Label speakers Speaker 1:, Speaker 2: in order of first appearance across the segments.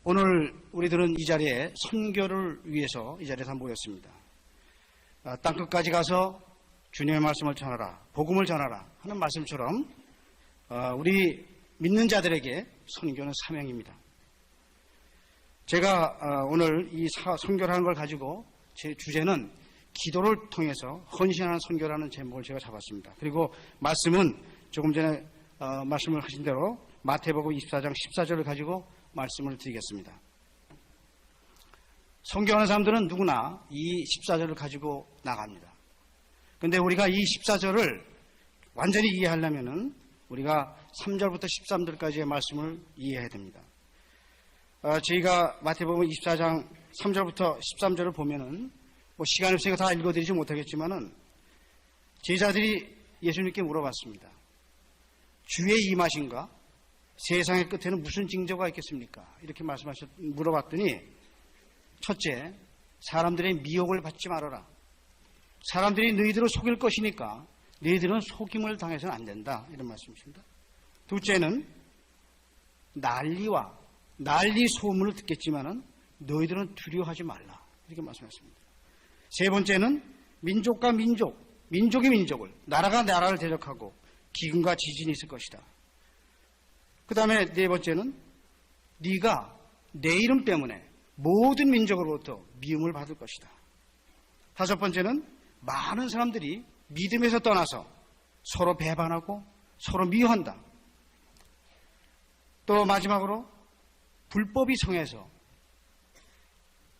Speaker 1: 오늘 우리들은 이 자리에 선교를 위해서 이 자리에 다 모였습니다. 땅끝까지 가서 주님의 말씀을 전하라, 복음을 전하라 하는 말씀처럼 우리 믿는 자들에게 선교는 사명입니다. 제가 오늘 이 선교를 하는 걸 가지고 제 주제는 기도를 통해서 헌신하는 선교라는 제목을 제가 잡았습니다. 그리고 말씀은 조금 전에 말씀을 하신 대로 마태복음 24장 14절을 가지고 말씀을 드리겠습니다. 선교하는 사람들은 누구나 이 14절을 가지고 나갑니다. 그런데 우리가 이 14절을 완전히 이해하려면은 우리가 3절부터 13절까지의 말씀을 이해해야 됩니다. 저희가 마태복음 24장 3절부터 13절을 보면은 시간이 없으니까 다 읽어드리지 못하겠지만은 제자들이 예수님께 물어봤습니다. 주의 임하신가? 세상의 끝에는 무슨 징조가 있겠습니까? 이렇게 물어봤더니 첫째, 사람들의 미혹을 받지 말아라. 사람들이 너희들을 속일 것이니까 너희들은 속임을 당해서는 안 된다. 이런 말씀이십니다. 둘째는 난리 소문을 듣겠지만은 너희들은 두려워하지 말라. 이렇게 말씀하셨습니다. 세 번째는 민족과 민족이 민족을, 나라가 나라를 대적하고 기근과 지진이 있을 것이다. 그 다음에 네 번째는 네가 내 이름 때문에 모든 민족으로부터 미움을 받을 것이다. 다섯 번째는 많은 사람들이 믿음에서 떠나서 서로 배반하고 서로 미워한다. 또 마지막으로 불법이 성해서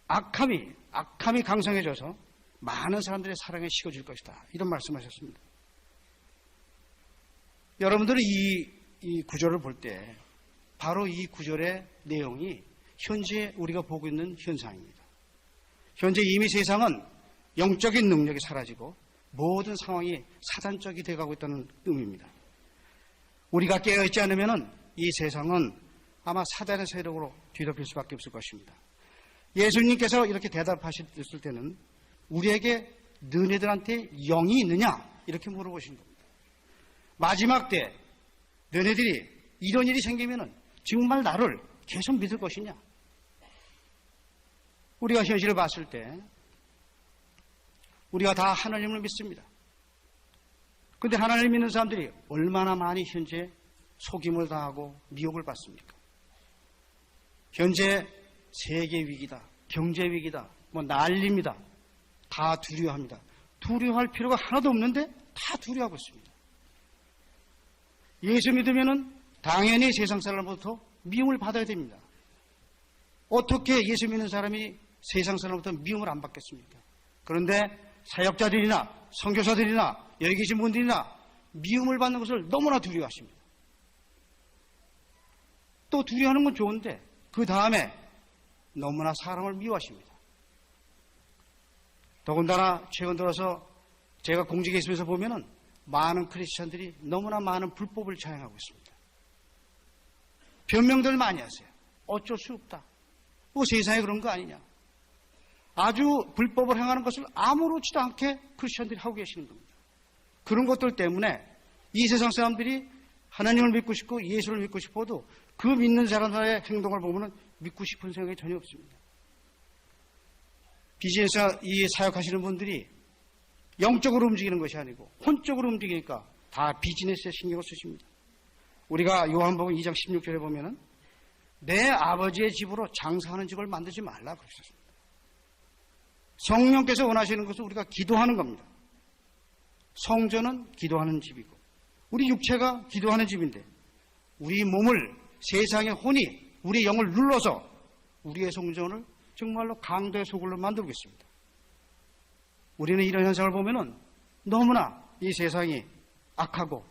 Speaker 1: 악함이 강성해져서 많은 사람들의 사랑에 식어질 것이다. 이런 말씀하셨습니다. 여러분들은 이 구절을 볼 때 바로 이 구절의 내용이 현재 우리가 보고 있는 현상입니다. 현재 이미 세상은 영적인 능력이 사라지고 모든 상황이 사단적이 되어가고 있다는 의미입니다. 우리가 깨어있지 않으면 이 세상은 아마 사단의 세력으로 뒤덮일 수밖에 없을 것입니다. 예수님께서 이렇게 대답하셨을 때는 우리에게 너네들한테 영이 있느냐? 이렇게 물어보신 겁니다. 마지막 때 너네들이 이런 일이 생기면 정말 나를 계속 믿을 것이냐? 우리가 현실을 봤을 때 우리가 다 하나님을 믿습니다. 그런데 하나님을 믿는 사람들이 얼마나 많이 현재 속임을 당하고 미혹을 받습니까? 현재 세계 위기다, 경제 위기다, 난리입니다. 다 두려워합니다. 두려워할 필요가 하나도 없는데 다 두려워하고 있습니다. 예수 믿으면은 당연히 세상 사람으로부터 미움을 받아야 됩니다. 어떻게 예수 믿는 사람이 세상 사람으로부터 미움을 안 받겠습니까? 그런데 사역자들이나 선교사들이나 여기 계신 분들이나 미움을 받는 것을 너무나 두려워하십니다. 또 두려워하는 건 좋은데 그 다음에 너무나 사람을 미워하십니다. 더군다나 최근 들어서 제가 공직에 있으면서 보면은 많은 크리스천들이 너무나 많은 불법을 자행하고 있습니다. 변명들 많이 하세요. 어쩔 수 없다. 세상에 그런 거 아니냐. 아주 불법을 행하는 것을 아무렇지도 않게 크리스천들이 하고 계시는 겁니다. 그런 것들 때문에 이 세상 사람들이 하나님을 믿고 싶고 예수를 믿고 싶어도 그 믿는 사람들의 행동을 보면 믿고 싶은 생각이 전혀 없습니다. 비즈니스 이 사역하시는 분들이 영적으로 움직이는 것이 아니고 혼적으로 움직이니까 다 비즈니스에 신경을 쓰십니다. 우리가 요한복음 2장 16절에 보면은 내 아버지의 집으로 장사하는 집을 만들지 말라 그러셨습니다. 성령께서 원하시는 것은 우리가 기도하는 겁니다. 성전은 기도하는 집이고 우리 육체가 기도하는 집인데 우리 몸을 세상의 혼이 우리 영을 눌러서 우리의 성전을 정말로 강도의 소굴로 만들고 있습니다. 우리는 이런 현상을 보면은 너무나 이 세상이 악하고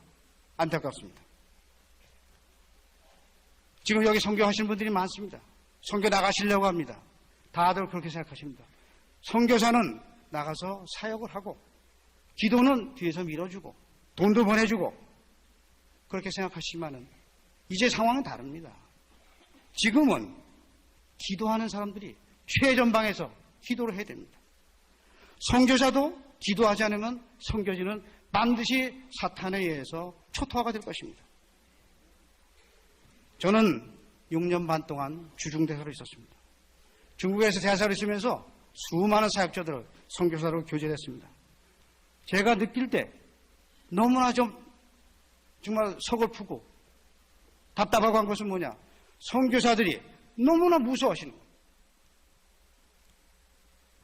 Speaker 1: 안타깝습니다. 지금 여기 선교하시는 분들이 많습니다. 선교 나가시려고 합니다. 다들 그렇게 생각하십니다. 선교사는 나가서 사역을 하고 기도는 뒤에서 밀어주고 돈도 보내주고 그렇게 생각하시지만은 이제 상황은 다릅니다. 지금은 기도하는 사람들이 최전방에서 기도를 해야 됩니다. 선교사도 기도하지 않으면 선교지는 반드시 사탄에 의해서 초토화가 될 것입니다. 저는 6년 반 동안 주중대사로 있었습니다. 중국에서 대사로 있으면서 수많은 사역자들을 선교사로 교제했습니다. 제가 느낄 때 너무나 정말 서글프고 답답하고 한 것은 뭐냐? 선교사들이 너무나 무서워하시는 거예요.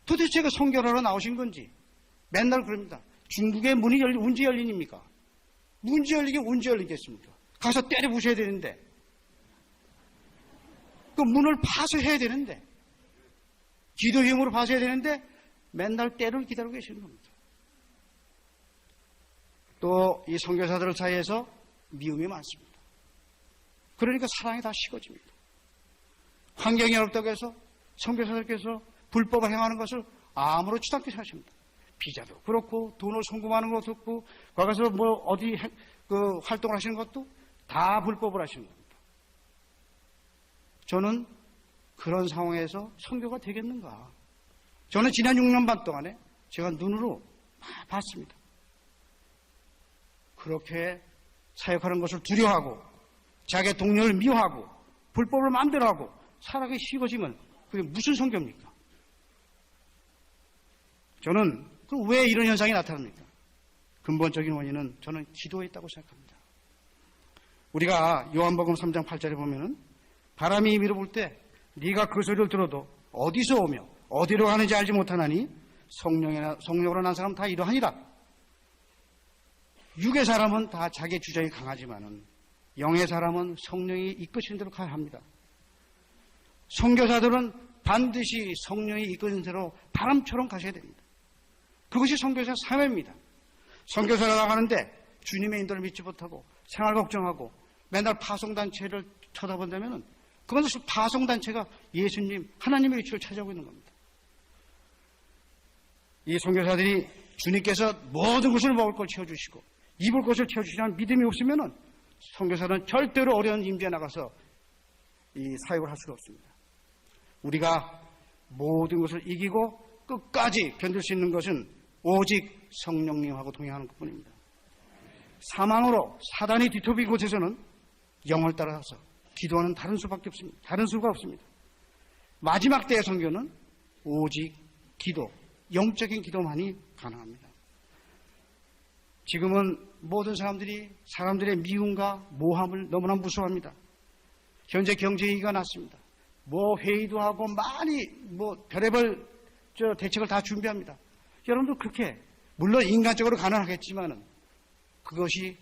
Speaker 1: 도대체 그 선교하러 나오신 건지 맨날 그럽니다. 중국의 문이 언제 열리니까? 문제 열리게 언제 열리겠습니까? 가서 때려 부셔야 되는데 그 문을 파서 해야 되는데 기도 힘으로 파서 해야 되는데 맨날 때를 기다리고 계시는 겁니다. 또 이 선교사들 사이에서 미움이 많습니다. 그러니까 사랑이 다 식어집니다. 환경이 어렵다고 해서 선교사들께서 불법을 행하는 것을 아무렇지도 않게 생각합니다. 비자도 그렇고 돈을 송금하는 것도 그렇고 거기서 어디 활동을 하시는 것도 다 불법을 하시는 겁니다. 저는 그런 상황에서 선교가 되겠는가? 저는 지난 6년 반 동안에 제가 눈으로 봤습니다. 그렇게 사역하는 것을 두려워하고 자기의 동료를 미워하고 불법을 마음대로하고 살아가기 쉬워지면 그게 무슨 선교입니까? 저는 왜 이런 현상이 나타납니까? 근본적인 원인은 저는 기도에 있다고 생각합니다. 우리가 요한복음 3장 8절에 보면은 바람이 임의로 불 때 네가 그 소리를 들어도 어디서 오며 어디로 가는지 알지 못하나니 성령으로 난 사람은 다 이러하니라. 육의 사람은 다 자기의 주장이 강하지만은 영의 사람은 성령이 이끄시는 대로 가야 합니다. 선교사들은 반드시 성령이 이끄는 대로 바람처럼 가셔야 됩니다. 그것이 선교사 사명입니다. 선교사를 나가는데 주님의 인도를 믿지 못하고 생활 걱정하고 맨날 파송단체를 쳐다본다면 그건 파송단체가 예수님, 하나님의 위치를 찾아오고 있는 겁니다. 이 선교사들이 주님께서 모든 것을 먹을 걸 채워주시고 입을 것을 채워주시는 믿음이 없으면 선교사는 절대로 어려운 임재에 나가서 이 사역을 할 수가 없습니다. 우리가 모든 것을 이기고 끝까지 견딜 수 있는 것은 오직 성령님하고 동행하는 것뿐입니다. 사망으로 사단이 뒤덮인 곳에서는 영을 따라서 기도하는 다른 수밖에 없습니다. 다른 수가 없습니다. 마지막 때의 선교는 오직 기도, 영적인 기도만이 가능합니다. 지금은 모든 사람들이 사람들의 미움과 모함을 너무나 무서워합니다. 현재 경제위기가 났습니다. 회의도 하고 많이 별의별 대책을 다 준비합니다. 여러분도 그렇게 물론 인간적으로 가능하겠지만은 그것이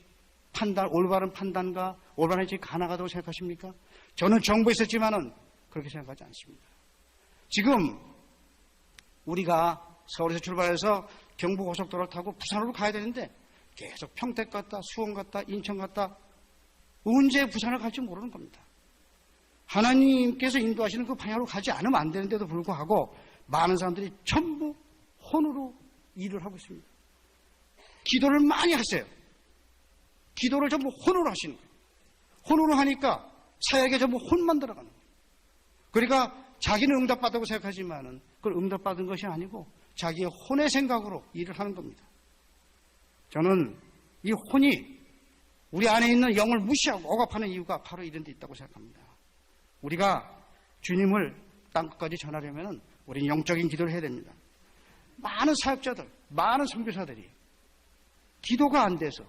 Speaker 1: 올바른 판단과 올바른 지금 가능하다고 생각하십니까? 저는 정부에 있었지만은 그렇게 생각하지 않습니다. 지금 우리가 서울에서 출발해서 경부고속도로를 타고 부산으로 가야 되는데 계속 평택 갔다 수원 갔다 인천 갔다 언제 부산을 갈지 모르는 겁니다. 하나님께서 인도하시는 그 방향으로 가지 않으면 안 되는데도 불구하고 많은 사람들이 전부 혼으로 일을 하고 있습니다. 기도를 많이 하세요. 기도를 전부 혼으로 하시는 거예요. 혼으로 하니까 사역에 전부 혼만 들어가는 거예요. 그러니까 자기는 응답받다고 생각하지만은 그걸 응답받은 것이 아니고 자기의 혼의 생각으로 일을 하는 겁니다. 저는 이 혼이 우리 안에 있는 영을 무시하고 억압하는 이유가 바로 이런 데 있다고 생각합니다. 우리가 주님을 땅끝까지 전하려면 우리는 영적인 기도를 해야 됩니다. 많은 사역자들, 많은 선교사들이 기도가 안 돼서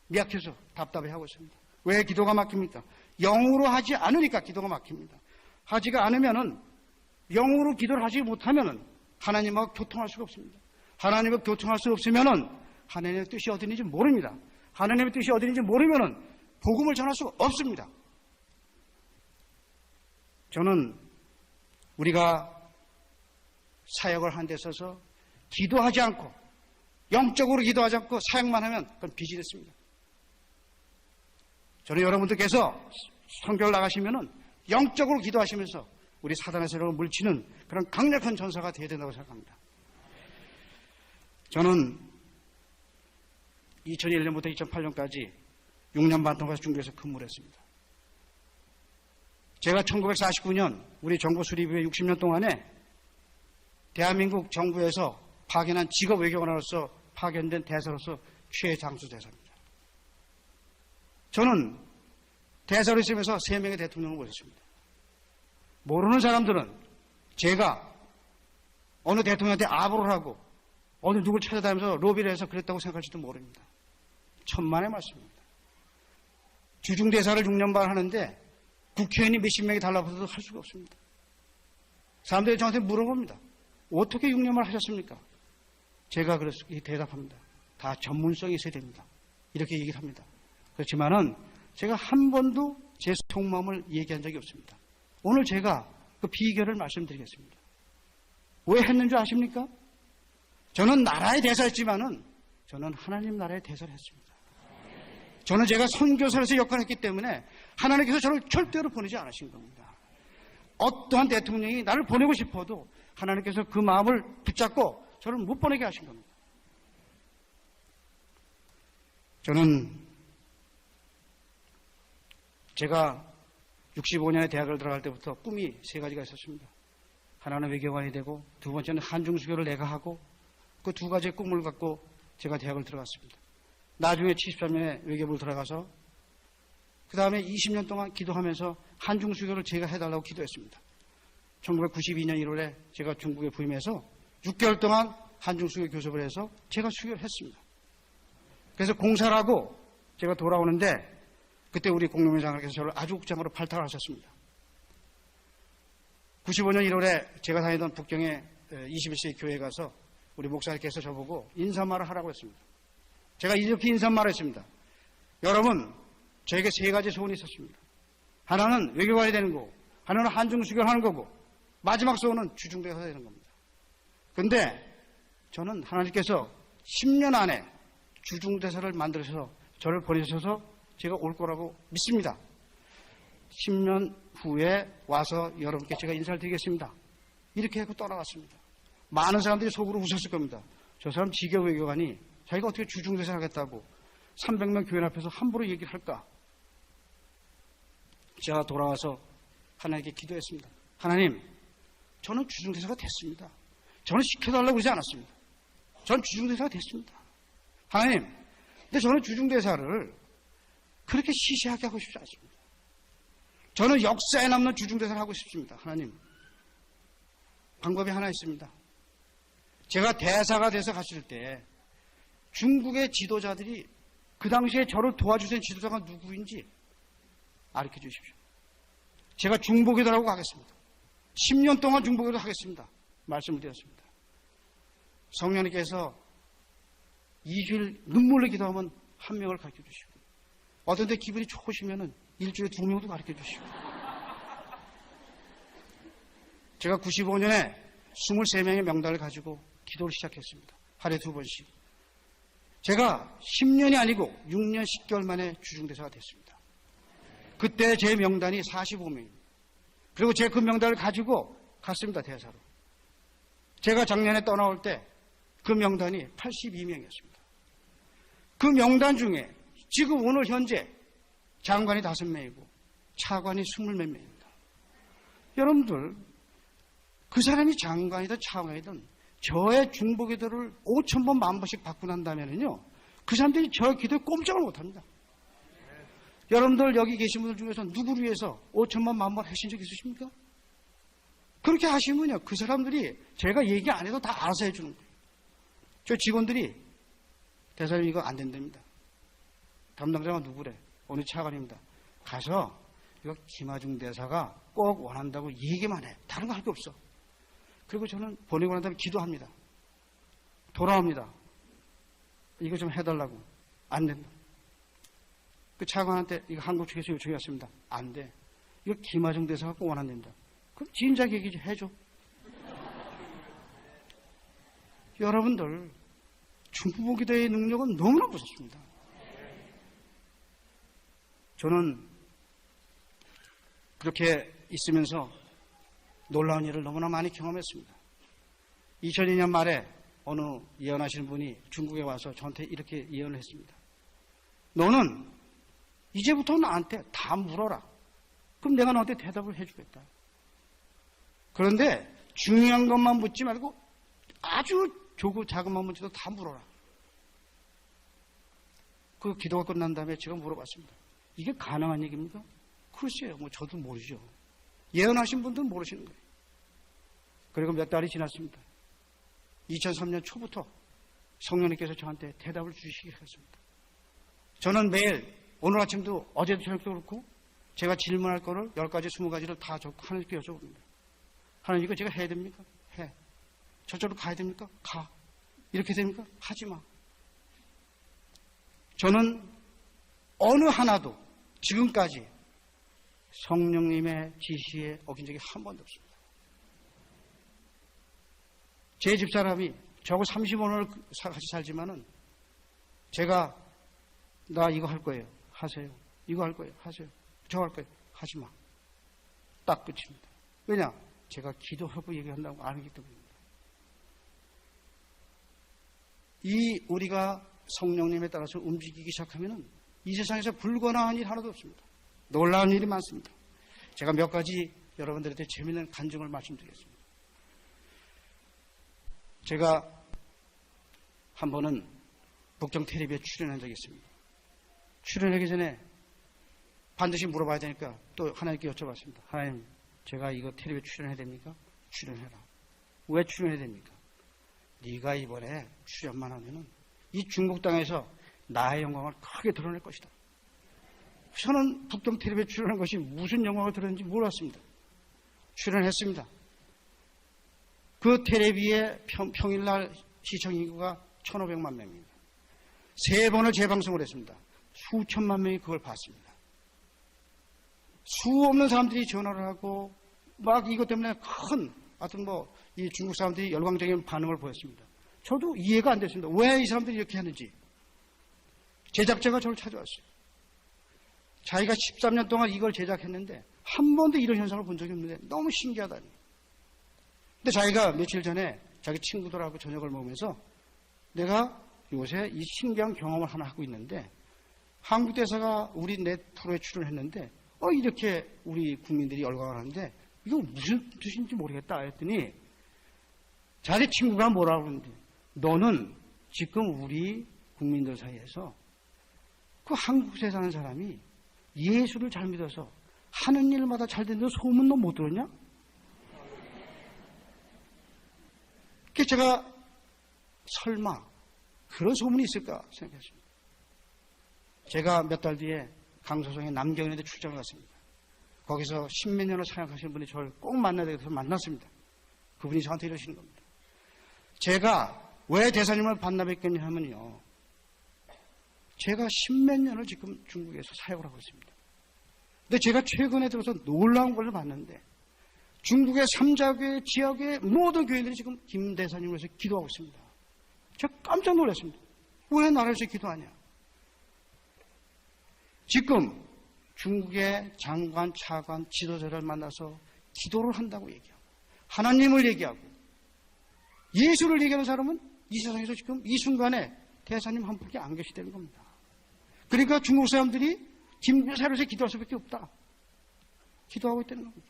Speaker 1: 미약해서 답답해하고 있습니다. 왜 기도가 막힙니까? 영으로 하지 않으니까 기도가 막힙니다. 하지가 않으면은 영으로 기도를 하지 못하면은 하나님하고 교통할 수가 없습니다. 하나님과 교통할 수 없으면은 하나님의 뜻이 어디인지 모릅니다. 하나님의 뜻이 어디인지 모르면은 복음을 전할 수가 없습니다. 저는 우리가 사역을 하는 데 있어서 기도하지 않고 영적으로 기도하지 않고 사역만 하면 그건 비즈니스입니다. 저는 여러분들께서 선교를 나가시면은 영적으로 기도하시면서 우리 사단의 세력을 물치는 그런 강력한 전사가 되어야 된다고 생각합니다. 저는 2001년부터 2008년까지 6년 반 동안 중국에서 근무를 했습니다. 제가 1949년 우리 정부 수립 이후에 60년 동안에 대한민국 정부에서 파견한 직업 외교관으로서 파견된 대사로서 최장수 대사입니다. 저는 대사로 있으면서 3명의 대통령을 모셨습니다. 모르는 사람들은 제가 어느 대통령한테 아부를 하고 어느 누굴 찾아다니면서 로비를 해서 그랬다고 생각할지도 모릅니다. 천만의 말씀입니다. 주중대사를 6년 반 하는데 국회의원이 몇십 명이 달라붙어도 할 수가 없습니다. 사람들이 저한테 물어봅니다. 어떻게 6년만 하셨습니까? 제가 그래서 대답합니다. 다 전문성이 있어야 됩니다. 이렇게 얘기를 합니다. 그렇지만은 제가 한 번도 제 속마음을 얘기한 적이 없습니다. 오늘 제가 그 비결을 말씀드리겠습니다. 왜 했는 줄 아십니까? 저는 나라의 대사였지만은 저는 하나님 나라의 대사를 했습니다. 저는 제가 선교사로서 역할을 했기 때문에 하나님께서 저를 절대로 보내지 않으신 겁니다. 어떠한 대통령이 나를 보내고 싶어도 하나님께서 그 마음을 붙잡고 저를 못 보내게 하신 겁니다. 저는 제가 65년에 대학을 들어갈 때부터 꿈이 세 가지가 있었습니다. 하나는 외교관이 되고 두 번째는 한중수교를 내가 하고 그 두 가지의 꿈을 갖고 제가 대학을 들어갔습니다. 나중에 73년에 외교부를 들어가서 그 다음에 20년 동안 기도하면서 한중수교를 제가 해달라고 기도했습니다. 1992년 1월에 제가 중국에 부임해서 6개월 동안 한중수교 교섭을 해서 제가 수교를 했습니다. 그래서 공사를 하고 제가 돌아오는데 그때 우리 공동회장께서 저를 아주국장으로 발탁을 하셨습니다. 95년 1월에 제가 다니던 북경의 21세기 교회에 가서 우리 목사님께서 저보고 인사말을 하라고 했습니다. 제가 이렇게 인사말을 했습니다. 여러분, 저에게 세 가지 소원이 있었습니다. 하나는 외교관이 되는 거고, 하나는 한중수교를 하는 거고, 마지막 소원은 주중대사가 되는 겁니다. 그런데 저는 하나님께서 10년 안에 주중대사를 만들어서 저를 보내셔서 제가 올 거라고 믿습니다. 10년 후에 와서 여러분께 제가 인사를 드리겠습니다. 이렇게 하고 떠나갔습니다. 많은 사람들이 속으로 웃었을 겁니다. 저 사람 지교 외교관이 자기가 어떻게 주중대사를 하겠다고 300명 교회 앞에서 함부로 얘기를 할까? 제가 돌아와서 하나님께 기도했습니다. 하나님, 저는 주중대사가 됐습니다. 저는 시켜달라고 그러지 않았습니다. 저는 주중대사가 됐습니다. 하나님, 근데 저는 주중대사를 그렇게 시시하게 하고 싶지 않습니다. 저는 역사에 남는 주중대사를 하고 싶습니다. 하나님, 방법이 하나 있습니다. 제가 대사가 돼서 갔을 때 중국의 지도자들이 그 당시에 저를 도와주신 지도자가 누구인지 알려 주십시오. 제가 중보기도를 하고 가겠습니다. 10년 동안 중보기도를 하겠습니다. 말씀을 드렸습니다. 성령님께서 2주일 눈물로 기도하면 한 명을 가르쳐 주시고 어떤 데 기분이 좋으시면 일주일에 2명도 가르쳐 주시고 제가 95년에 23명의 명단을 가지고 기도를 시작했습니다. 하루에 2번씩. 제가 10년이 아니고 6년 10개월 만에 주중대사가 됐습니다. 그때 제 명단이 45명입니다. 그리고 제가 그 명단을 가지고 갔습니다. 대사로. 제가 작년에 떠나올 때 그 명단이 82명이었습니다. 그 명단 중에 지금 오늘 현재 장관이 5명이고 차관이 20몇 명입니다. 여러분들 그 사람이 장관이든 차관이든 저의 중보기도를 5,000번, 10,000번씩 받고 난다면요 그 사람들이 저 기도에 꼼짝을 못합니다. 여러분들 여기 계신 분들 중에서 누구를 위해서 5,000번, 10,000번 하신 적 있으십니까? 그렇게 하시면요 그 사람들이 제가 얘기 안 해도 다 알아서 해주는 거예요. 저 직원들이 대사님 이거 안 된답니다. 담당자가 누구래? 어느 차관입니다. 가서 이거 김하중 대사가 꼭 원한다고 얘기만 해. 다른 거 할 게 없어. 그리고 저는 보내고 난 다음에 기도합니다. 돌아옵니다. 이거 좀 해달라고. 안 된다. 그 차관한테 이거 한국 측에서 요청이 왔습니다. 안 돼. 이거 김하중 대사가 꼭 원한답니다. 그럼 진작 얘기 좀 해줘. 여러분들 중보기도의 능력은 너무나 무섭습니다. 저는 그렇게 있으면서 놀라운 일을 너무나 많이 경험했습니다. 2002년 말에 어느 예언하시는 분이 중국에 와서 저한테 이렇게 예언을 했습니다. 너는 이제부터 나한테 다 물어라. 그럼 내가 너한테 대답을 해주겠다. 그런데 중요한 것만 묻지 말고 아주 조금 작은 만 묻지도 다 물어라. 그 기도가 끝난 다음에 제가 물어봤습니다. 이게 가능한 얘기입니까? 글쎄요. 뭐 저도 모르죠. 예언하신 분들은 모르시는 거예요. 그리고 몇 달이 지났습니다. 2003년 초부터 성령님께서 저한테 대답을 주시기 시작했습니다. 저는 매일 오늘 아침도 어제도 저녁도 그렇고 제가 질문할 거를 10가지 20가지를 다 하나님께 여쭤봅니다. 하나님 이거 제가 해야 됩니까? 해. 저쪽으로 가야 됩니까? 가. 이렇게 됩니까? 하지 마. 저는 어느 하나도 지금까지 성령님의 지시에 어긴 적이 한 번도 없습니다. 제 집사람이 저하고 35년을 같이 살지만은 제가 나 이거 할 거예요. 하세요. 이거 할 거예요. 하세요. 저거 할 거예요. 하지 마. 딱 끝입니다. 왜냐? 제가 기도하고 얘기한다고 알기 때문입니다. 우리가 성령님에 따라서 움직이기 시작하면은 이 세상에서 불가능한 일 하나도 없습니다. 놀라운 일이 많습니다. 제가 몇 가지 여러분들한테 재미있는 간증을 말씀드리겠습니다. 제가 한 번은 북경 텔레비에 출연한 적이 있습니다. 출연하기 전에 반드시 물어봐야 되니까 또 하나님께 여쭤봤습니다. 하나님, 제가 이거 텔레비에 출연해야 됩니까? 출연해라. 왜 출연해야 됩니까? 네가 이번에 출연만 하면은 이 중국 땅에서 나의 영광을 크게 드러낼 것이다. 저는 북경 텔레비에 출연한 것이 무슨 영광을 드러냈는지 몰랐습니다. 출연했습니다. 그 텔레비의 평일날 시청 인구가 1,500만 명입니다. 3번을 재방송을 했습니다. 수천만 명이 그걸 봤습니다. 수 없는 사람들이 전화를 하고 막 이것 때문에 하여튼 이 중국 사람들이 열광적인 반응을 보였습니다. 저도 이해가 안 됐습니다. 왜 이 사람들이 이렇게 하는지. 제작자가 저를 찾아왔어요. 자기가 13년 동안 이걸 제작했는데 한 번도 이런 현상을 본 적이 없는데 너무 신기하다니. 근데 자기가 며칠 전에 자기 친구들하고 저녁을 먹으면서 내가 요새 이 신기한 경험을 하나 하고 있는데 한국 대사가 우리 내 프로에 출연했는데 이렇게 우리 국민들이 열광을 하는데 이거 무슨 뜻인지 모르겠다 했더니 자기 친구가 뭐라고 그러는데 너는 지금 우리 국민들 사이에서 그 한국에 사는 사람이 예수를 잘 믿어서 하는 일마다 잘 되는데 소문 너 못 들었냐? 그래서 제가 설마 그런 소문이 있을까 생각했습니다. 제가 몇 달 뒤에 강서성의 남경인대 출장을 갔습니다. 거기서 10몇 년을 사역하시는 분이 저를 꼭 만나야 돼서 만났습니다. 그분이 저한테 이러시는 겁니다. 제가 왜 대사님을 반납했겠냐 하면요. 제가 10몇 년을 지금 중국에서 사역을 하고 있습니다. 근데 제가 최근에 들어서 놀라운 걸 봤는데 중국의 3자교회 지역의 모든 교인들이 지금 김 대사님을 위해서 기도하고 있습니다. 제가 깜짝 놀랐습니다. 왜 나를 위해서 기도하냐? 지금 중국의 장관, 차관, 지도자를 만나서 기도를 한다고 얘기하고 하나님을 얘기하고 예수를 얘기하는 사람은 이 세상에서 지금 이 순간에 대사님 한 분이 안 계시다는 겁니다. 그러니까 중국 사람들이 김대사를 위해서 기도할 수밖에 없다. 기도하고 있다는 겁니다.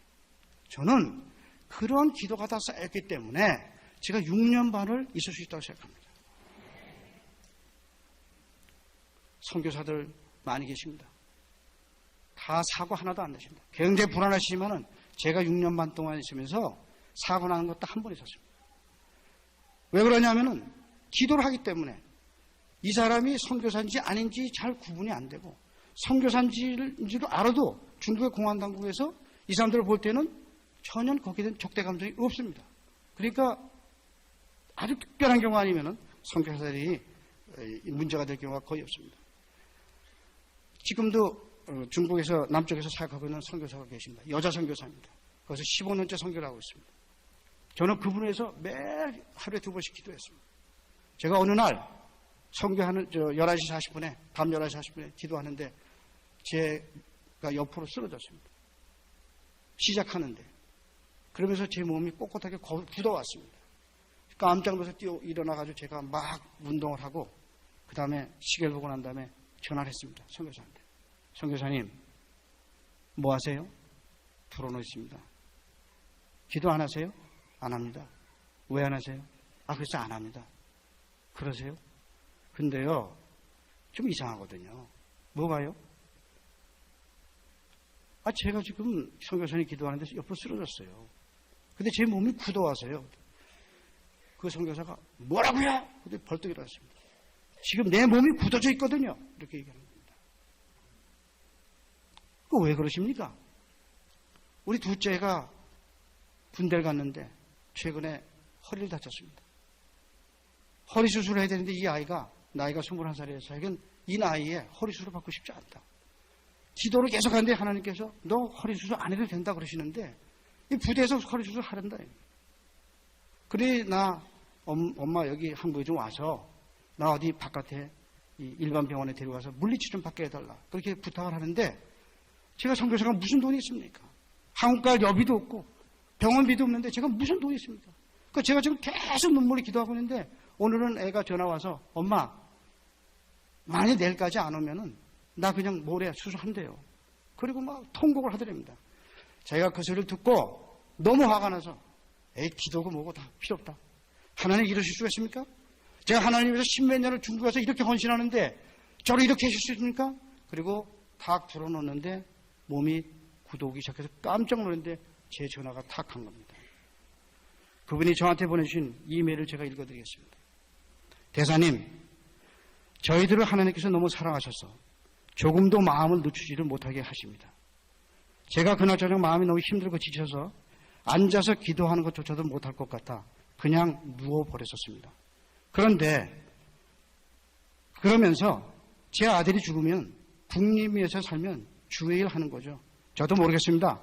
Speaker 1: 저는 그런 기도가 다 쌓였기 때문에 제가 6년 반을 있을 수 있다고 생각합니다. 선교사들 많이 계십니다. 다 사고 하나도 안 나십니다. 굉장히 불안하시지만은 제가 6년 반 동안 있으면서 사고 나는 것도 한 번 있었습니다. 왜 그러냐면은 기도를 하기 때문에 이 사람이 선교사인지 아닌지 잘 구분이 안 되고 선교사인지도 알아도 중국의 공안당국에서 이 사람들을 볼 때는 전혀 거기에 대한 적대 감정이 없습니다. 그러니까 아주 특별한 경우 아니면은 선교사들이 문제가 될 경우가 거의 없습니다. 지금도 중국에서 남쪽에서 사역하고 있는 선교사가 계십니다. 여자 선교사입니다. 거기서 15년째 선교를 하고 있습니다. 저는 그분에서 매일 하루에 2번씩 기도했습니다. 제가 어느 날 선교하는 11시 40분에 밤 11시 40분에 기도하는데 제가 옆으로 쓰러졌습니다. 시작하는데 그러면서 제 몸이 꼿꼿하게 굳어왔습니다. 깜짝 놀라서 일어나가지고 제가 막 운동을 하고 그 다음에 시계를 보고 난 다음에 전화를 했습니다. 선교사한테. 선교사님 뭐 하세요? 불어넣어 있습니다. 기도 안 하세요? 안 합니다. 왜 안 하세요? 그래서 안 합니다. 그러세요? 근데요 좀 이상하거든요. 뭐가요? 제가 지금 선교사님 기도하는데 옆으로 쓰러졌어요. 근데 제 몸이 굳어와서요. 그 선교사가 뭐라고요? 근데 벌떡 일어났습니다. 지금 내 몸이 굳어져 있거든요. 이렇게 얘기하는 겁니다. 왜 그러십니까? 우리 둘째가 군대를 갔는데 최근에 허리를 다쳤습니다. 허리 수술을 해야 되는데 이 아이가 나이가 21살이어서 자기는 이 나이에 허리 수술을 받고 싶지 않다. 기도를 계속 하는데 하나님께서 너 허리 수술 안 해도 된다 그러시는데 이 부대에서 허리 수술 하란다. 그래 나 엄마 여기 한국에 좀 와서 나 어디 바깥에 일반 병원에 데려가서 물리치 좀 받게 해달라. 그렇게 부탁을 하는데 제가 선교사가 무슨 돈이 있습니까? 한국 갈 여비도 없고 병원비도 없는데 제가 무슨 돈이 있습니까? 그러니까 제가 지금 계속 눈물이 기도하고 있는데 오늘은 애가 전화 와서 엄마 만약 내일까지 안 오면은 나 그냥 모레 수술한대요. 그리고 막 통곡을 하더랍니다. 제가 그 소리를 듣고 너무 화가 나서 기도고 뭐고 다 필요 없다. 하나님 이러실 수가 있습니까? 제가 하나님 위해서 십몇 년을 중국 가서 이렇게 헌신하는데 저를 이렇게 하실 수 있습니까? 그리고 탁 들어놓는데 몸이 굳어오기 시작해서 깜짝 놀랐는데 제 전화가 탁 한 겁니다. 그분이 저한테 보내주신 이메일을 제가 읽어드리겠습니다. 대사님, 저희들을 하나님께서 너무 사랑하셔서 조금도 마음을 늦추지를 못하게 하십니다. 제가 그날 저녁 마음이 너무 힘들고 지쳐서 앉아서 기도하는 것조차도 못할 것 같아 그냥 누워버렸었습니다. 그런데 그러면서 제 아들이 죽으면 국립위에서 살면 주의 일 하는 거죠. 저도 모르겠습니다.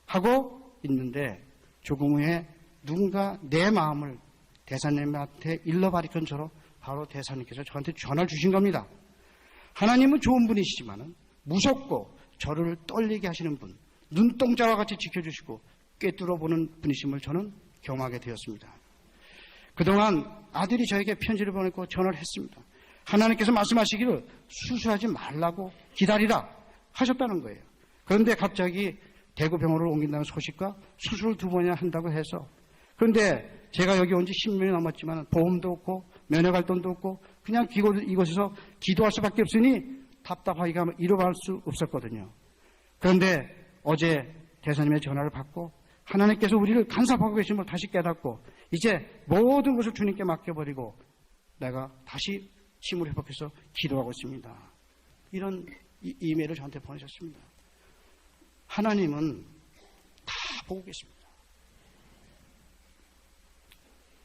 Speaker 1: 하고 있는데 조금 후에 누군가 내 마음을 대사님한테 일러바리던 저로 바로 대사님께서 저한테 전화를 주신 겁니다. 하나님은 좋은 분이시지만 무섭고 저를 떨리게 하시는 분, 눈동자와 같이 지켜주시고 꿰뚫어보는 분이심을 저는 경험하게 되었습니다. 그동안 아들이 저에게 편지를 보냈고 전화를 했습니다. 하나님께서 말씀하시기를 수술하지 말라고 기다리라 하셨다는 거예요. 그런데 갑자기 대구병원을 옮긴다는 소식과 수술을 2번이나 한다고 해서 그런데 제가 여기 온 지 10년이 넘었지만 보험도 없고 면회갈 돈도 없고 그냥 이곳에서 기도할 수밖에 없으니 답답하기가 이뤄갈 수 없었거든요. 그런데 어제 대사님의 전화를 받고 하나님께서 우리를 간섭하고 계신 걸 다시 깨닫고 이제 모든 것을 주님께 맡겨버리고 내가 다시 힘을 회복해서 기도하고 있습니다. 이런 이메일을 저한테 보내셨습니다. 하나님은 다 보고 계십니다.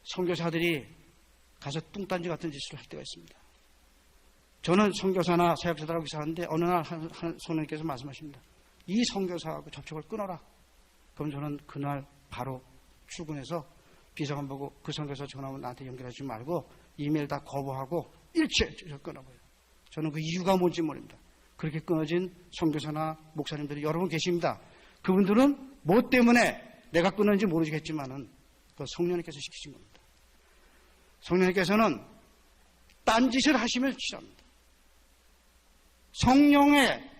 Speaker 1: 선교사들이 가서 뚱딴지 같은 짓을 할 때가 있습니다. 저는 선교사나 사역자들하고 사는데 어느 날 한 선생님께서 말씀하십니다. 이 선교사하고 접촉을 끊어라. 그럼 저는 그날 바로 출근해서 비서관 보고 그 선교사 전화하면 나한테 연결하지 말고 이메일 다 거부하고 일체 끊어버려요. 저는 그 이유가 뭔지 모릅니다. 그렇게 끊어진 선교사나 목사님들이 여러 분 계십니다. 그분들은 뭐 때문에 내가 끊었는지 모르겠지만은 그 성령님께서 시키신 겁니다. 성령님께서는 딴짓을 하시면 싫어합니다. 성령에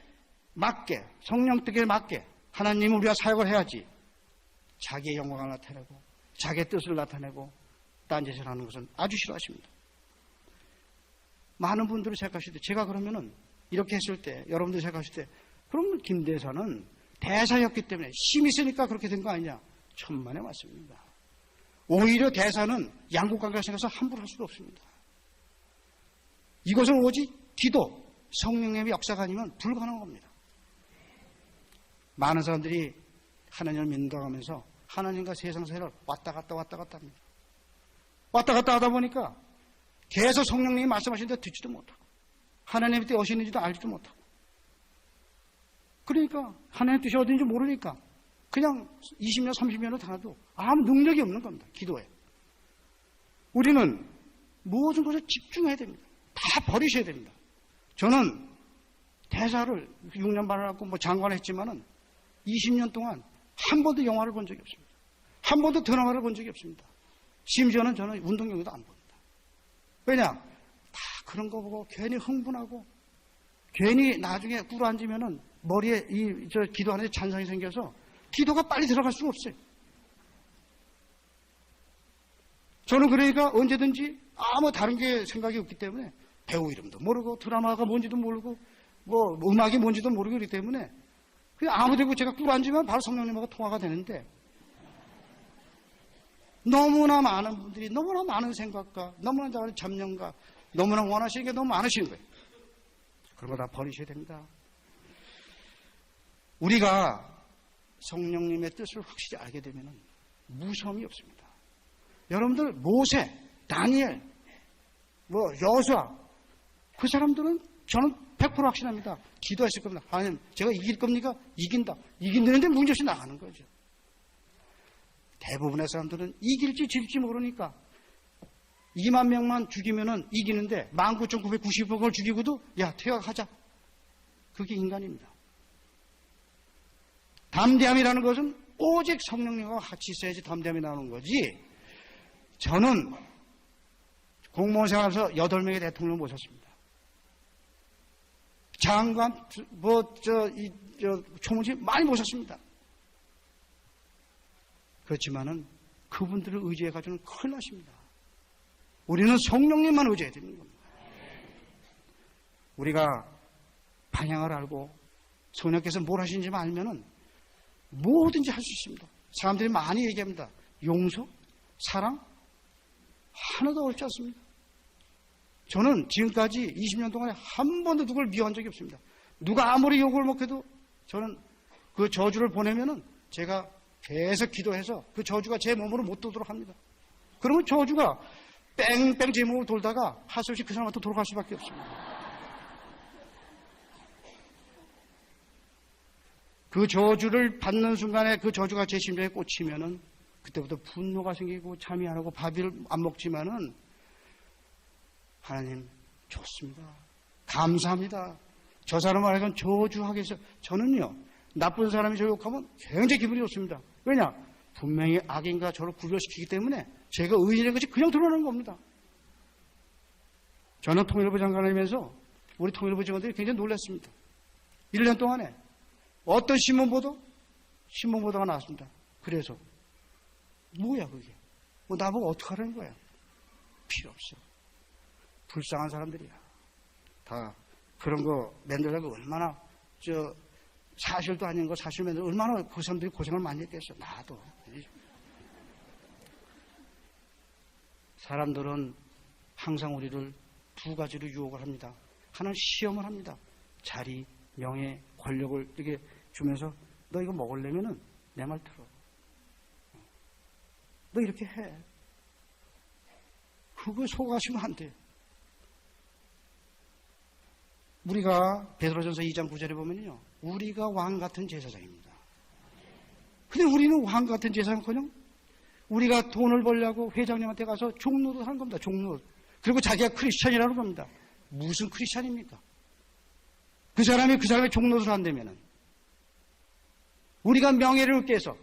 Speaker 1: 맞게, 성령 뜻에 맞게 하나님은 우리가 사역을 해야지 자기의 영광을 나타내고 자기의 뜻을 나타내고 딴짓을 하는 것은 아주 싫어하십니다. 많은 분들이 생각하실 때 제가 그러면은 이렇게 했을 때 여러분들이 생각하실 때 그러면 김 대사는 대사였기 때문에 힘이 세니까 그렇게 된 거 아니냐. 천만에 맞습니다. 오히려 대사는 양국관계가 생겨서 함부로 할 수가 없습니다. 이것은 오직 기도, 성령님의 역사가 아니면 불가능한 겁니다. 많은 사람들이 하나님을 믿는다고 하면서 하나님과 세상 사이를 왔다 갔다 합니다. 왔다 갔다 하다 보니까 계속 성령님이 말씀하시는데 듣지도 못하고 하나님의 뜻이 어디있는지도 알지도 못하고 그러니까 하나님의 뜻이 어딘지 모르니까 그냥 20년, 30년을 다녀도 아무 능력이 없는 겁니다. 기도에. 우리는 모든 것을 집중해야 됩니다. 다 버리셔야 됩니다. 저는 대사를 6년 반을 하고 장관을 했지만은 20년 동안 한 번도 영화를 본 적이 없습니다. 한 번도 드라마를 본 적이 없습니다. 심지어는 저는 운동 경기도 안 봅니다. 왜냐? 다 그런 거 보고 괜히 흥분하고 괜히 나중에 꿇어 앉으면은 머리에 기도하는데 잔상이 생겨서 기도가 빨리 들어갈 수가 없어요. 저는 그러니까 언제든지 아무 다른 게 생각이 없기 때문에 배우 이름도 모르고 드라마가 뭔지도 모르고 뭐 음악이 뭔지도 모르고 그렇기 때문에 아무데고 제가 꿇어앉으면 바로 성령님하고 통화가 되는데, 너무나 많은 분들이 너무나 많은 생각과 너무나 많은 잡념과 너무나 원하시는 게 너무 많으신 거예요. 그런 거 다 버리셔야 됩니다. 우리가 성령님의 뜻을 확실히 알게 되면 무서움이 없습니다. 여러분들 모세, 다니엘, 여호수아, 그 사람들은 저는 100% 확신합니다. 기도했을 겁니다. 하나님, 제가 이길 겁니까? 이긴다. 이긴다는데 문제없이 나가는 거죠. 대부분의 사람들은 이길지 질지 모르니까 2만 명만 죽이면은 이기는데 19,990명을 죽이고도 야, 퇴각하자. 그게 인간입니다. 담대함이라는 것은 오직 성령님과 같이 있어야지 담대함이 나오는 거지. 저는 공무원 생활에서 8명의 대통령을 모셨습니다. 장관, 총무진 많이 모셨습니다. 그렇지만은 그분들을 의지해가지고는 큰일 나십니다. 우리는 성령님만 의지해야 되는 겁니다. 우리가 방향을 알고 성령께서 뭘 하시는지만 알면은 뭐든지 할 수 있습니다. 사람들이 많이 얘기합니다. 용서, 사랑, 하나도 어렵지 않습니다. 저는 지금까지 20년 동안에 한 번도 누굴 미워한 적이 없습니다. 누가 아무리 욕을 먹해도 저는 그 저주를 보내면은 제가 계속 기도해서 그 저주가 제 몸으로 못 돌도록 합니다. 그러면 저주가 뺑뺑 제 몸으로 돌다가 할 수 없이 그 사람한테 돌아갈 수밖에 없습니다. 그 저주를 받는 순간에 그 저주가 제 심장에 꽂히면은 그때부터 분노가 생기고 잠이 안 오고 밥을 안 먹지만은 하나님 좋습니다. 감사합니다. 저 사람을 알건 저주하겠어요. 저는요, 나쁜 사람이 저 욕하면 굉장히 기분이 좋습니다. 왜냐? 분명히 악인과 저를 구별시키기 때문에 제가 의인인 것이 그냥 드러나는 겁니다. 저는 통일부 장관이면서 우리 통일부 직원들이 굉장히 놀랐습니다. 1년 동안에 어떤 신문보도가 나왔습니다. 그래서 뭐야 그게? 나보고 어떡하라는 거야? 필요 없어. 불쌍한 사람들이야. 다 그런 거 만들려고 얼마나 사실도 아닌 거 사실 만들고 얼마나 그 사람들이 고생을 많이 했겠어. 나도. 사람들은 항상 우리를 두 가지로 유혹을 합니다. 하나는 시험을 합니다. 자리, 명예, 권력을 이렇게 주면서 너 이거 먹으려면은 내 말 들어. 너 이렇게 해. 그거 속아시면 안 돼. 우리가 베드로전서 2장 9절에 보면요, 우리가 왕 같은 제사장입니다. 근데 우리는 왕 같은 제사장커녕 우리가 돈을 벌려고 회장님한테 가서 종노릇 하는 겁니다. 종노릇. 그리고 자기가 크리스찬이라는 겁니다. 무슨 크리스찬입니까? 그 사람의 종노릇을 한다면은 우리가 명예를 얻기 위해서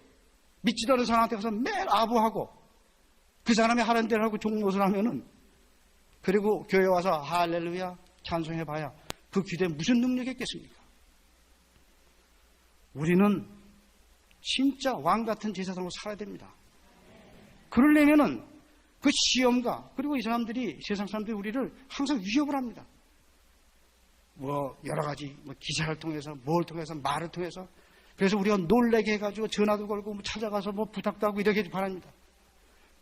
Speaker 1: 믿지도 않는 사람한테 가서 매일 아부하고 그 사람이 하는 대로 하고 종노릇을 하면은, 그리고 교회 와서 할렐루야 찬송해봐야 그 기도에 무슨 능력이 있겠습니까? 우리는 진짜 왕 같은 제사장으로 살아야 됩니다. 그러려면은 그 시험과, 그리고 이 사람들이, 세상 사람들이 우리를 항상 위협을 합니다. 여러 가지, 기사를 통해서, 뭘 통해서, 말을 통해서. 그래서 우리가 놀래게 해가지고 전화도 걸고 찾아가서 부탁도 하고 이렇게 바랍니다.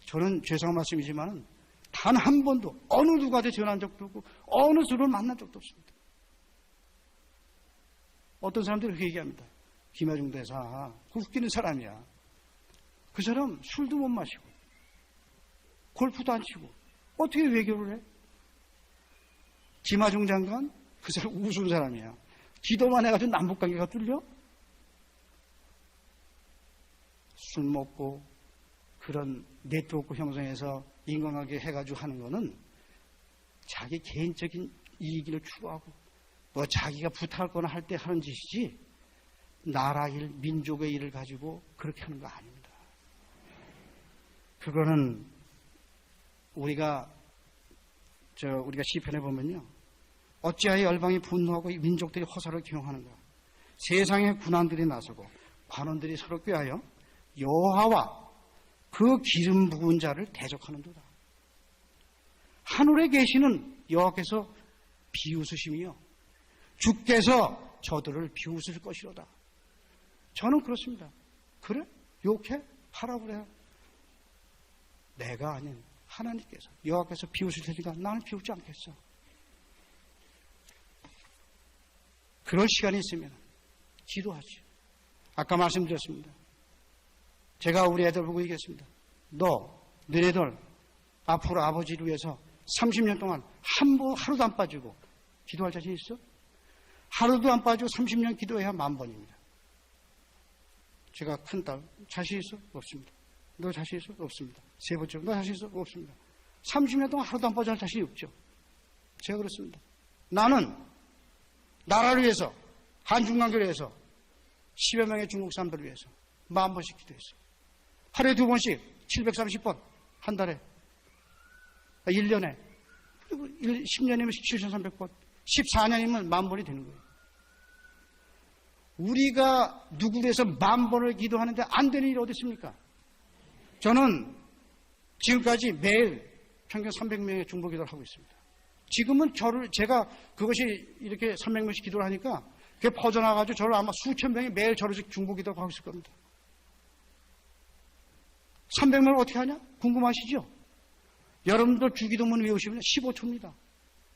Speaker 1: 저는 죄송한 말씀이지만 단 한 번도 어느 누구한테 전화한 적도 없고 어느 수를 만난 적도 없습니다. 어떤 사람들이 그렇게 얘기합니다. 김하중 대사, 그 웃기는 사람이야. 그 사람 술도 못 마시고 골프도 안 치고 어떻게 외교를 해? 김하중 장관, 그 사람 우스운 사람이야. 기도만 해가지고 남북관계가 뚫려? 술 먹고 그런 네트워크 형성해서 인간관계 해가지고 하는 거는 자기 개인적인 이익을 추구하고 자기가 부탁하거나 할 때 하는 짓이지, 나라 일, 민족의 일을 가지고 그렇게 하는 거 아닙니다. 그거는 우리가 시편에 보면요, 어찌하여 열방이 분노하고 민족들이 허사를 기용하는가? 세상의 군왕들이 나서고 관원들이 서로 꾀하여 여호와와 그 기름 부은 자를 대적하는도다. 하늘에 계시는 여호와께서 비웃으시며 주께서 저들을 비웃을 것이로다. 저는 그렇습니다. 그래? 욕해? 하라고 그래. 내가 아닌 하나님께서, 여호와께서 비우실 테니까 나는 비우지 않겠어. 그럴 시간이 있으면 기도하지. 아까 말씀드렸습니다. 제가 우리 애들 보고 얘기했습니다. 너네들 앞으로 아버지를 위해서 30년 동안 하루도 안 빠지고 기도할 자신 있어? 하루도 안 빠지고 30년 기도해야 10,000번입니다. 제가 큰딸 자신 있어? 없습니다. 너 자신 있어? 없습니다. 세 번째, 너 자신 있어? 없습니다. 30년 동안 하루도 안 빠져 할 자신이 없죠. 제가 그렇습니다. 나는 나라를 위해서, 한중관계를 위해서, 10여 명의 중국 사람들을 위해서 10,000번씩 기도했어. 하루에 2번씩 730번, 한 달에, 1년에, 그리고 10년이면 7,300번, 14년이면 10,000번이 되는 거예요. 우리가 누구를 위해서 10,000번을 기도하는데 안 되는 일이 어디 있습니까? 저는 지금까지 매일 평균 300명의 중보 기도를 하고 있습니다. 지금은 제가 그것이 이렇게 300명씩 기도를 하니까 그게 퍼져나가지고 저를 아마 수천 명이 매일 저를 중보 기도를 하고 있을 겁니다. 300명을 어떻게 하냐? 궁금하시죠? 여러분들 주기도문 외우시면 15초입니다.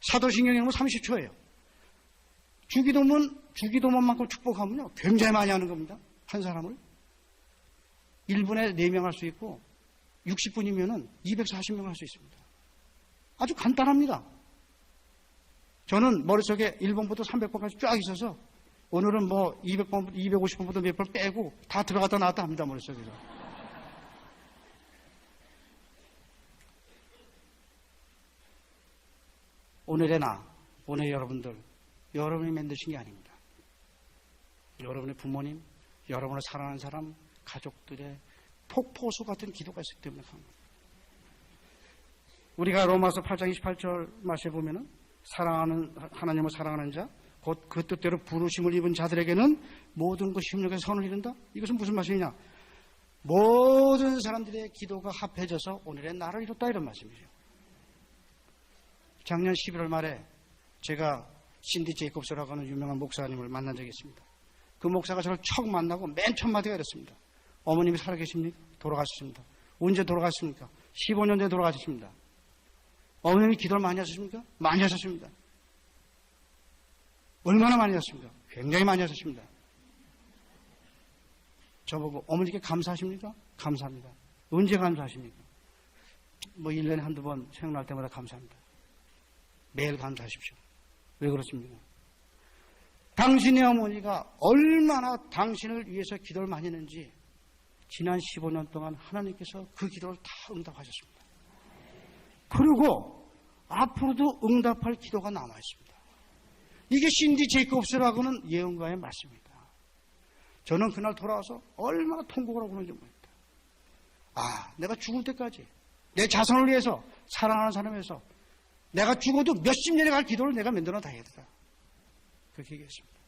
Speaker 1: 사도신경에는 30초예요. 주기도문만큼 축복하면요, 굉장히 많이 하는 겁니다. 한 사람을. 1분에 4명 할 수 있고, 60분이면은 240명 할 수 있습니다. 아주 간단합니다. 저는 머릿속에 1번부터 300번까지 쫙 있어서, 오늘은 뭐 200번, 250번부터 몇 번 빼고 다 들어갔다 나왔다 합니다, 머릿속에서. 오늘의 나, 오늘 여러분들, 여러분이 만드신 게 아닙니다. 여러분의 부모님, 여러분을 사랑하는 사람, 가족들의 폭포수 같은 기도가 있기 때문에 그런 겁니다. 우리가 로마서 8장 28절 말씀에 보면은 하나님을 사랑하는 자, 곧 그 뜻대로 부르심을 입은 자들에게는 모든 것이 협력해서 선을 이룬다. 이것은 무슨 말씀이냐? 모든 사람들의 기도가 합해져서 오늘의 나를 이뤘다 이런 말씀이죠. 작년 11월 말에 제가 신디 제이콥스라고 하는 유명한 목사님을 만난 적이 있습니다. 그 목사가 저를 처음 만나고 맨 첫 마디가 이랬습니다. 어머님이 살아계십니까? 돌아가셨습니다. 언제 돌아가셨습니까? 15년 전에 돌아가셨습니다. 어머님이 기도를 많이 하셨습니까? 많이 하셨습니다. 얼마나 많이 하셨습니까? 굉장히 많이 하셨습니다. 저보고 어머니께 감사하십니까? 감사합니다. 언제 감사하십니까? 뭐 1년에 한두 번 생각날 때마다 감사합니다. 매일 감사하십시오. 왜 그렇습니까? 당신의 어머니가 얼마나 당신을 위해서 기도를 많이 했는지 지난 15년 동안 하나님께서 그 기도를 다 응답하셨습니다. 그리고 앞으로도 응답할 기도가 남아있습니다. 이게 신디 제이콥스라고는 예언가의 말씀입니다. 저는 그날 돌아와서 얼마나 통곡을 하고 그런지 모릅니다. 내가 죽을 때까지 내 자손을 위해서 사랑하는 사람에서 내가 죽어도 몇십 년에 갈 기도를 내가 만들어 다야겠다. 그렇게 얘기했습니다.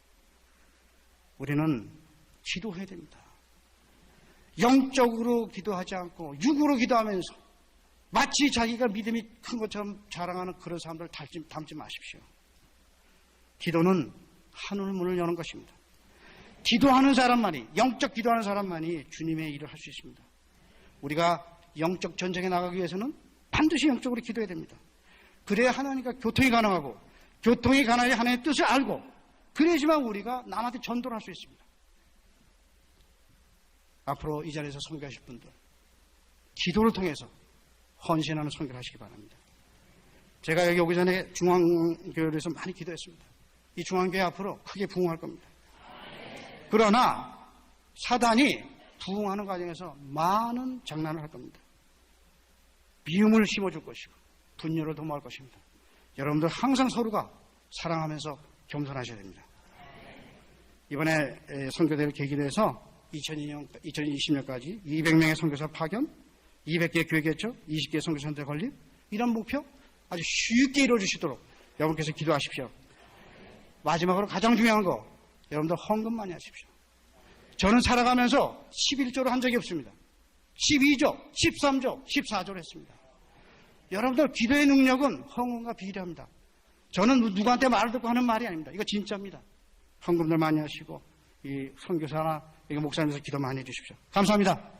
Speaker 1: 우리는 기도해야 됩니다. 영적으로 기도하지 않고 육으로 기도하면서 마치 자기가 믿음이 큰 것처럼 자랑하는 그런 사람들을 닮지 마십시오. 기도는 하늘 문을 여는 것입니다. 기도하는 사람만이, 영적 기도하는 사람만이 주님의 일을 할 수 있습니다. 우리가 영적 전쟁에 나가기 위해서는 반드시 영적으로 기도해야 됩니다. 그래야 하나님과 교통이 가능하고, 교통이 가능해야 하나님의 뜻을 알고, 그래야지만 우리가 남한테 전도를 할 수 있습니다. 앞으로 이 자리에서 선교하실 분들, 기도를 통해서 헌신하는 선교를 하시기 바랍니다. 제가 여기 오기 전에 중앙교회에서 많이 기도했습니다. 이 중앙교회 앞으로 크게 부흥할 겁니다. 그러나 사단이 부흥하는 과정에서 많은 장난을 할 겁니다. 미움을 심어줄 것이고 분열을 도모할 것입니다. 여러분들 항상 서로가 사랑하면서 겸손하셔야 됩니다. 이번에 선교대를 계기로 해서 2020년까지 200명의 선교사 파견, 200개의 교회 개척, 20개의 선교사들 건립, 이런 목표 아주 쉽게 이루어질 수 있도록 여러분께서 기도하십시오. 마지막으로 가장 중요한 거, 여러분들 헌금 많이 하십시오. 저는 살아가면서 11조를 한 적이 없습니다. 12조, 13조, 14조를 했습니다. 여러분들 기도의 능력은 헌금과 비례합니다. 저는 누구한테 말을 듣고 하는 말이 아닙니다. 이거 진짜입니다. 헌금들 많이 하시고 이 선교사나 이거 목사님께서 기도 많이 해주십시오. 감사합니다.